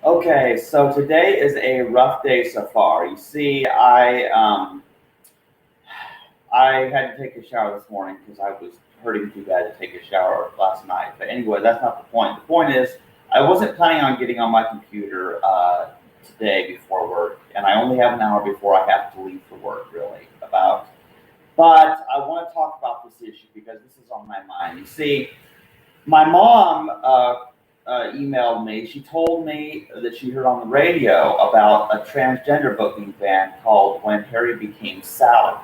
Okay, so today is a rough day so far. You see, I had to take a shower this morning because I was hurting too bad to take a shower last night. But anyway, that's not the point. The point is, I wasn't planning on getting on my computer today before work, and I only have an hour before I have to leave for work. Really, but I want to talk about this issue because this is on my mind. You see, my mom emailed me. She told me that she heard on the radio about a transgender book being banned called When Harry Became Sally.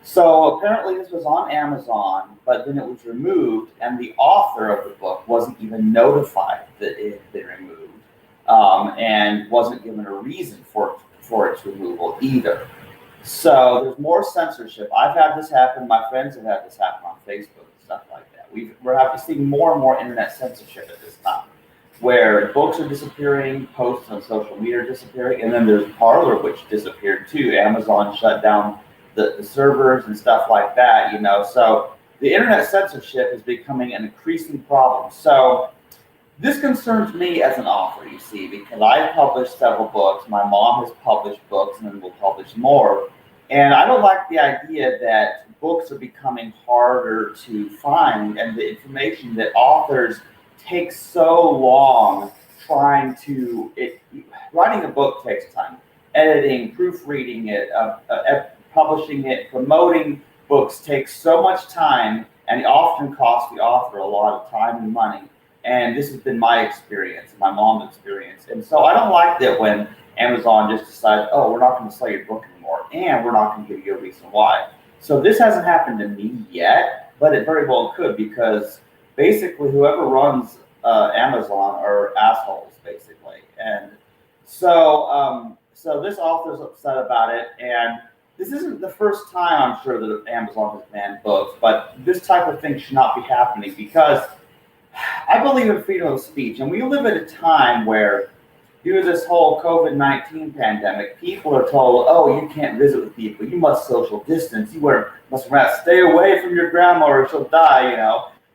So apparently this was on Amazon, but then it was removed, and the author of the book wasn't even notified that it had been removed, and wasn't given a reason for its removal either. So there's more censorship. I've had this happen. My friends have had this happen on Facebook and stuff like that. We're having to see more and more internet censorship at this time, where books are disappearing, posts on social media are disappearing, and then there's Parler, which disappeared too. Amazon shut down the servers and stuff like that, So the internet censorship is becoming an increasing problem. So this concerns me as an author, you see, because I have published several books. My mom has published books and will publish more. And I don't like the idea that books are becoming harder to find, and the information that authors take so long writing a book takes time. Editing, proofreading it, publishing it, promoting books takes so much time, and it often costs the author a lot of time and money. And this has been my experience, my mom's experience. And so I don't like that when Amazon just decides, oh, we're not going to sell your book anymore, and we're not going to give you a reason why. So this hasn't happened to me yet, but it very well could, because basically whoever runs Amazon are assholes, basically. And so this author's upset about it, and this isn't the first time, I'm sure, that Amazon has banned books, but this type of thing should not be happening, because I believe in freedom of speech, and we live at a time where, due to this whole COVID-19 pandemic, people are told, oh, you can't visit with people, you must social distance, must stay away from your grandma or she'll die,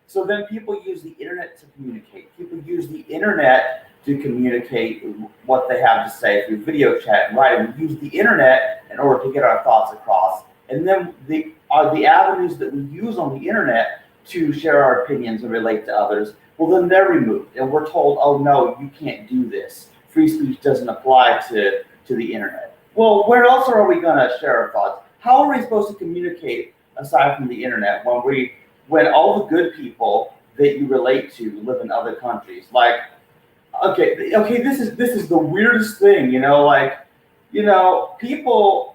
So then people use the internet to communicate. People use the internet to communicate what they have to say through video chat and writing. We use the internet in order to get our thoughts across. And then the avenues that we use on the internet to share our opinions and relate to others, well, then they're removed. And we're told, oh, no, you can't do this. Free speech doesn't apply to the internet. Well, where else are we going to share our thoughts? How are we supposed to communicate aside from the internet when all the good people that you relate to live in other countries? Like, okay, this is the weirdest thing,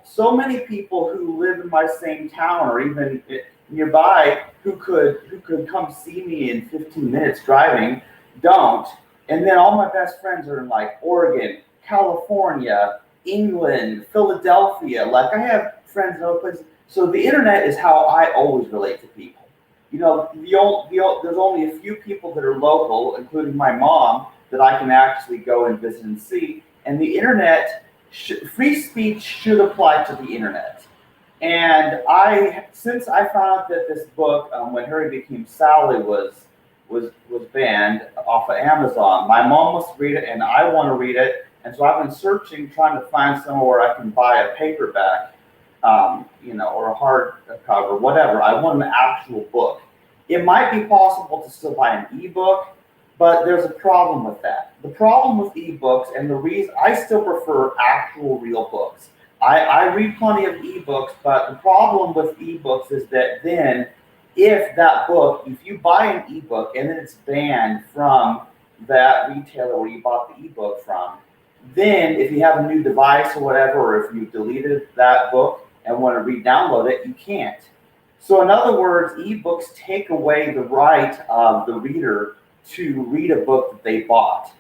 so many people who live in my same town or even nearby who could come see me in 15 minutes driving don't. And then all my best friends are in like Oregon, California, England, Philadelphia. Like, I have friends in other places. So the internet is how I always relate to people. There's only a few people that are local, including my mom, that I can actually go and visit and see. And the internet, free speech should apply to the internet. And since I found out that this book, When Harry Became Sally, was banned off of Amazon, my mom wants to read it, and I want to read it. And so I've been searching, trying to find somewhere where I can buy a paperback, or a hardcover, whatever. I want an actual book. It might be possible to still buy an ebook, but there's a problem with that. The problem with ebooks, and the reason I still prefer actual real books. I read plenty of ebooks, but the problem with ebooks is that then if you buy an ebook and then it's banned from that retailer where you bought the ebook from, then if you have a new device or whatever, or if you deleted that book and want to re-download it, you can't. So in other words, ebooks take away the right of the reader to read a book that they bought.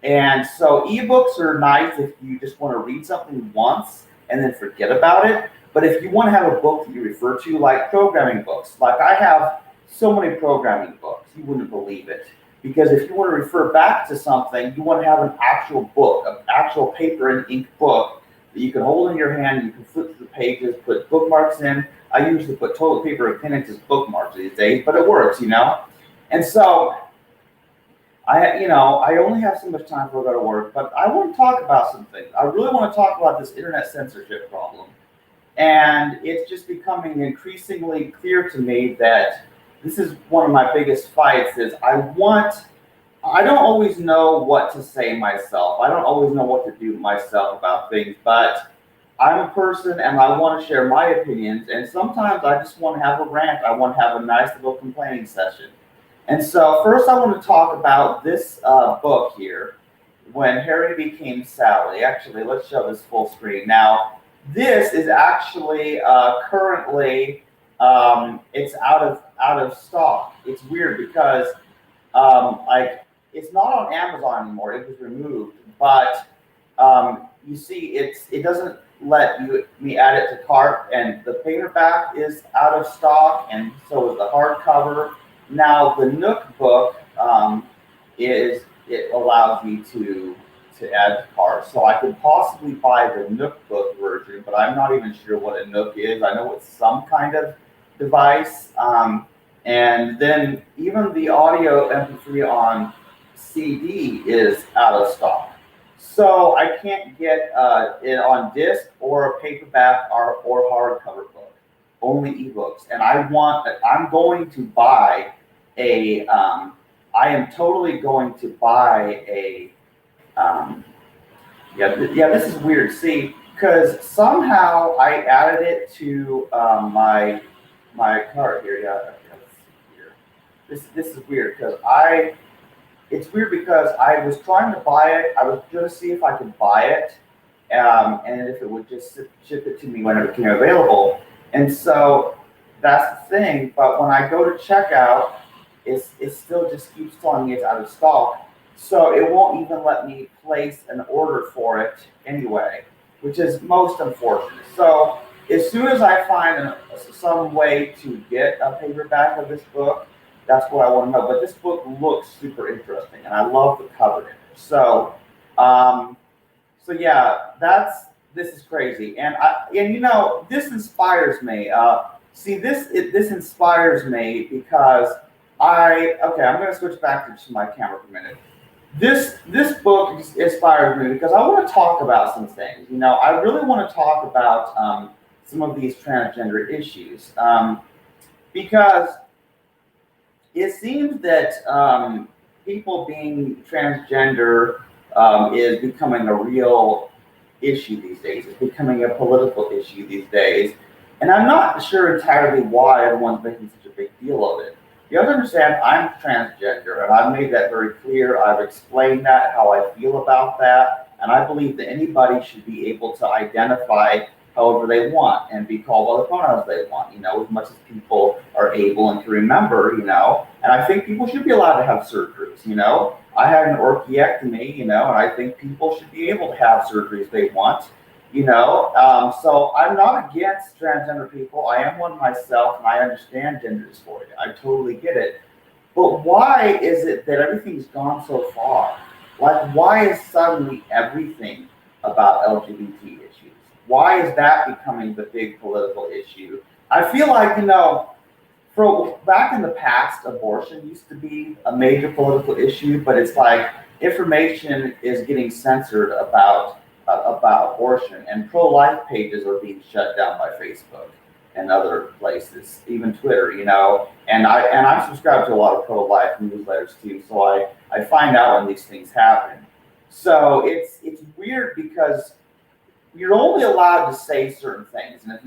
And so ebooks are nice if you just want to read something once and then forget about it. But if you want to have a book that you refer to, like programming books, like I have so many programming books, you wouldn't believe it. Because if you want to refer back to something, you want to have an actual book, an actual paper and ink book that you can hold in your hand, you can flip through the pages, put bookmarks in. I usually put toilet paper and pen as bookmarks these days, but it works, And so I only have so much time before I go to work, but I want to talk about some things. I really want to talk about this internet censorship problem. And it's just becoming increasingly clear to me that this is one of my biggest fights is I don't always know what to say myself. I don't always know what to do myself about things, but I'm a person and I want to share my opinions. And sometimes I just want to have a rant. I want to have a nice little complaining session. And so first I want to talk about this book here, When Harry Became Sally. Actually, let's show this full screen. Now, this is actually currently it's out of stock. It's weird because like it's not on Amazon anymore. It was removed, but you see, it doesn't let me add it to cart, and the paperback is out of stock, and so is the hardcover. Now the Nook book it allows me to add to cart, so I could possibly buy the Nook book version, but I'm not even sure what a Nook is. I know it's some kind of device. And then even the audio MP3 on CD is out of stock. So I can't get it on disc or a paperback or hardcover book, only ebooks. And I'm going to buy I am totally going to buy this is weird. See, because somehow I added it to my cart here. Yeah, this is weird because it's weird because I was trying to buy it. I was going to see if I could buy it, and if it would just ship it to me when it became available. And so that's the thing. But when I go to checkout, it still just keeps telling me it's out of stock. So it won't even let me place an order for it anyway, which is most unfortunate. So as soon as I find some way to get a paperback of this book, that's what I want to know. But this book looks super interesting, and I love the cover in it. So, yeah, this is crazy, and this inspires me. This inspires me because I'm going to switch back to my camera for a minute. This book inspires me because I want to talk about some things. I really want to talk about some of these transgender issues because it seems that people being transgender is becoming a real issue these days. It's becoming a political issue these days. And I'm not sure entirely why everyone's making such a big deal of it. You have to understand, I'm transgender, and I've made that very clear. I've explained that, how I feel about that, and I believe that anybody should be able to identify however they want and be called by the pronouns they want, as much as people are able and can remember, and I think people should be allowed to have surgeries, I had an orchiectomy, and I think people should be able to have surgeries they want, so I'm not against transgender people. I am one myself, and I understand gender dysphoria. I totally get it. But why is it that everything's gone so far? Like, why is suddenly everything about LGBT issues? Why is that becoming the big political issue? I feel like, back in the past, abortion used to be a major political issue, but it's like information is getting censored about abortion, and pro-life pages are being shut down by Facebook and other places, even Twitter, and I'm subscribed to a lot of pro-life newsletters too, so I find out when these things happen. So it's weird because you're only allowed to say certain things, and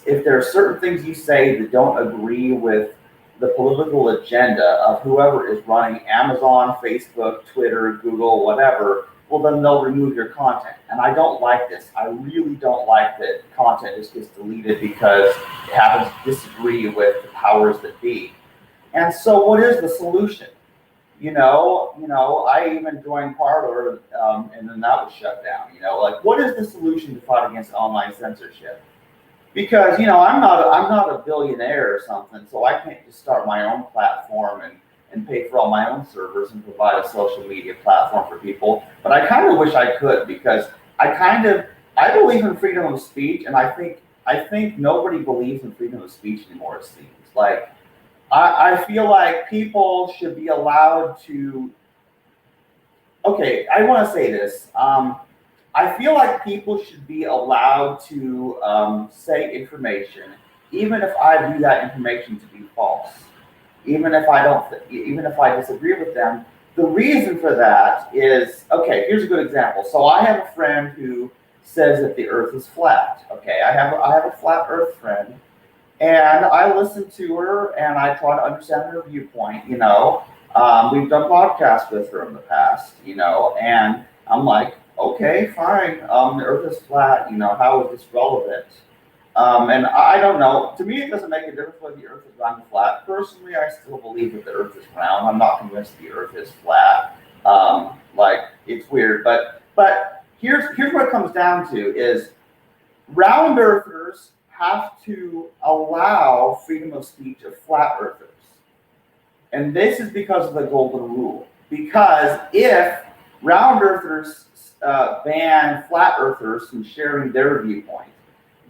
if there are certain things you say that don't agree with the political agenda of whoever is running Amazon, Facebook, Twitter, Google, whatever, well, then they'll remove your content. And I don't like this. I really don't like that content just gets deleted because it happens to disagree with the powers that be. And so what is the solution? I even joined Parler, and then that was shut down. What is the solution to fight against online censorship? Because, I'm not a billionaire or something, so I can't just start my own platform and pay for all my own servers and provide a social media platform for people. But I kind of wish I could, because I believe in freedom of speech, and I think nobody believes in freedom of speech anymore, it seems. Like, I feel like people should be allowed to. Okay, I want to say this. I feel like people should be allowed to say information, even if I view that information to be false, even if I don't, even if I disagree with them. The reason for that is, okay, here's a good example. So I have a friend who says that the Earth is flat. Okay, I have a flat Earth friend, and I listen to her and I try to understand her viewpoint. We've done podcasts with her in the past, and I'm like, okay, fine. The Earth is flat. How is this relevant? And I don't know. To me, it doesn't make a difference whether the Earth is round or flat. Personally, I still believe that the Earth is round. I'm not convinced the Earth is flat. It's weird, but here's what it comes down to is round earthers have to allow freedom of speech of flat earthers. And this is because of the golden rule. Because if round earthers ban flat earthers from sharing their viewpoint,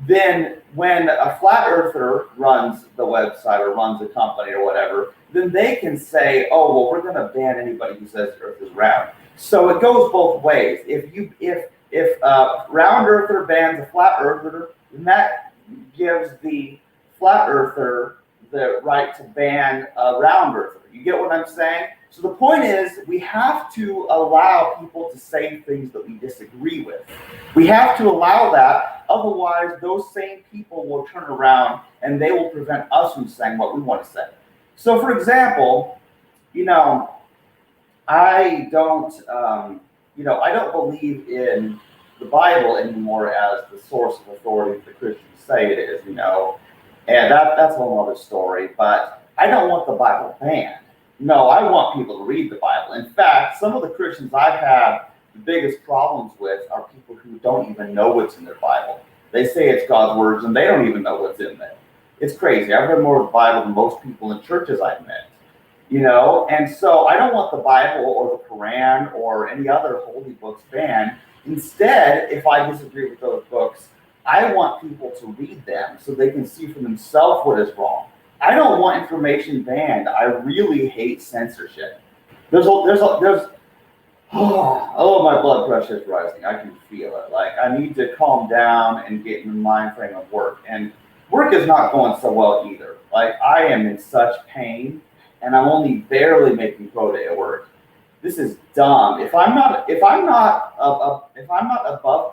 then when a flat earther runs the website or runs a company or whatever, then they can say, oh, well, we're going to ban anybody who says the Earth is round. So it goes both ways. If round earther bans a flat earther, then that gives the flat earther the right to ban a round earther. You get what I'm saying? So the point is, we have to allow people to say things that we disagree with. We have to allow that, otherwise those same people will turn around and they will prevent us from saying what we want to say. So for example, I don't believe in the Bible anymore as the source of authority that the Christians say it is, and that's a whole other story, but I don't want the Bible banned. No, I want people to read the Bible. In fact, some of the Christians I've had the biggest problems with are people who don't even know what's in their Bible. They say it's God's words and they don't even know what's in there. It's crazy. I've read more of the Bible than most people in churches I've met. And so I don't want the Bible or the Quran or any other holy books banned. Instead, if I disagree with those books, I want people to read them so they can see for themselves what is wrong. I don't want information banned. I really hate censorship. Oh, my blood pressure is rising. I can feel it. Like, I need to calm down and get in the mind frame of work. And work is not going so well either. Like, I am in such pain, and I'm only barely making quota at work. This is dumb. If I'm not above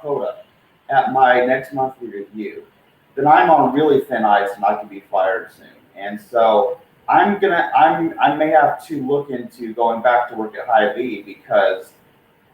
quota at my next monthly review, then I'm on really thin ice and I could be fired soon. And so I may have to look into going back to work at Hy-Vee because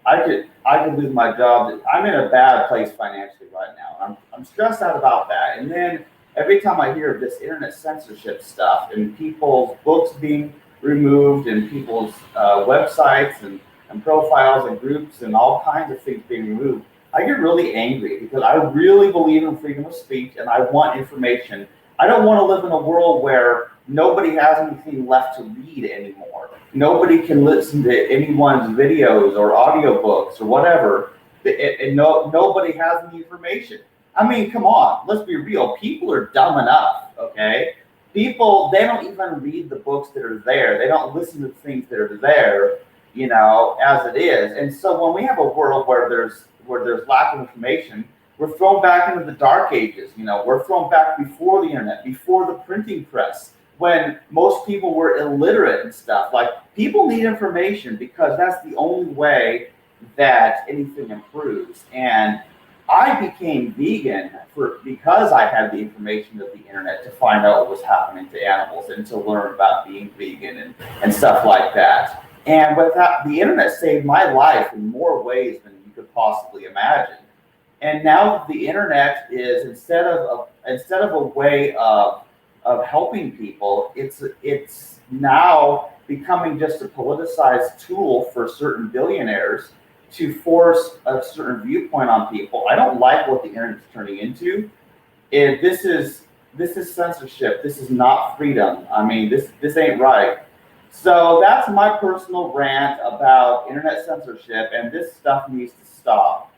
I could lose my job. I'm in a bad place financially right now. I'm stressed out about that. And then every time I hear of this internet censorship stuff and people's books being removed and people's websites and profiles and groups and all kinds of things being removed, I get really angry because I really believe in freedom of speech and I want information. I don't want to live in a world where nobody has anything left to read anymore. Nobody can listen to anyone's videos or audiobooks or whatever, and nobody has any information. I mean, come on, let's be real. People are dumb enough, okay? People, they don't even read the books that are there. They don't listen to things that are there, as it is. And so when we have a world where there's lack of information, we're thrown back into the dark ages. We're thrown back before the internet, before the printing press, when most people were illiterate and stuff. Like, people need information because that's the only way that anything improves. And I became vegan because I had the information of the internet to find out what was happening to animals and to learn about being vegan and stuff like that. And with that, the internet saved my life in more ways than you could possibly imagine. And now the internet is instead of a way of helping people, it's now becoming just a politicized tool for certain billionaires to force a certain viewpoint on people. I don't like what the internet is turning into. This is censorship. This is not freedom. I mean, this ain't right. So that's my personal rant about internet censorship, and this stuff needs to stop.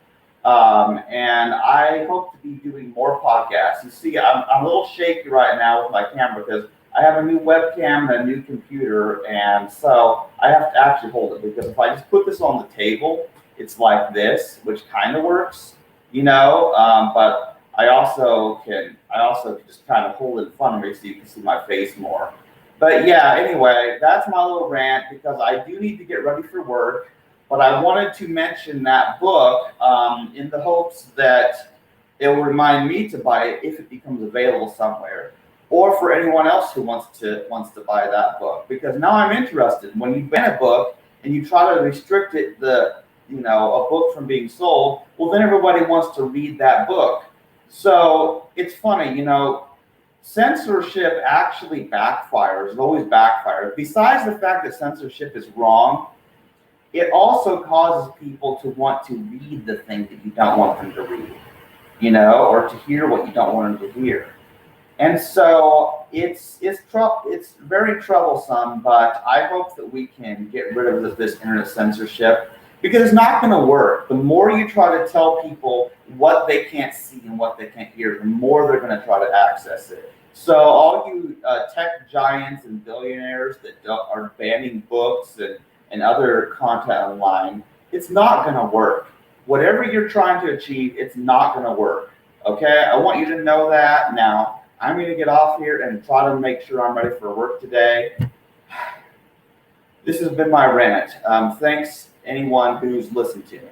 And I hope to be doing more podcasts. You see, I'm a little shaky right now with my camera because I have a new webcam and a new computer, and so I have to actually hold it, because if I just put this on the table, it's like this, which kind of works, but I also can just kind of hold it in front of me so you can see my face more. But yeah, anyway, that's my little rant, because I do need to get ready for work. But I wanted to mention that book in the hopes that it will remind me to buy it if it becomes available somewhere, or for anyone else who wants to buy that book. Because now I'm interested. When you ban a book and you try to restrict it, a book from being sold, well, then everybody wants to read that book. So it's funny, censorship actually backfires. It always backfires. Besides the fact that censorship is wrong, it also causes people to want to read the thing that you don't want them to read, or to hear what you don't want them to hear. And so it's very troublesome, but I hope that we can get rid of this internet censorship, because it's not going to work. The more you try to tell people what they can't see and what they can't hear, the more they're going to try to access it. So all you tech giants and billionaires that are banning books and other content online, it's not going to work. Whatever you're trying to achieve, it's not going to work. Okay, I want you to know that. Now, I'm going to get off here and try to make sure I'm ready for work today. This has been my rant. Thanks anyone who's listened to me.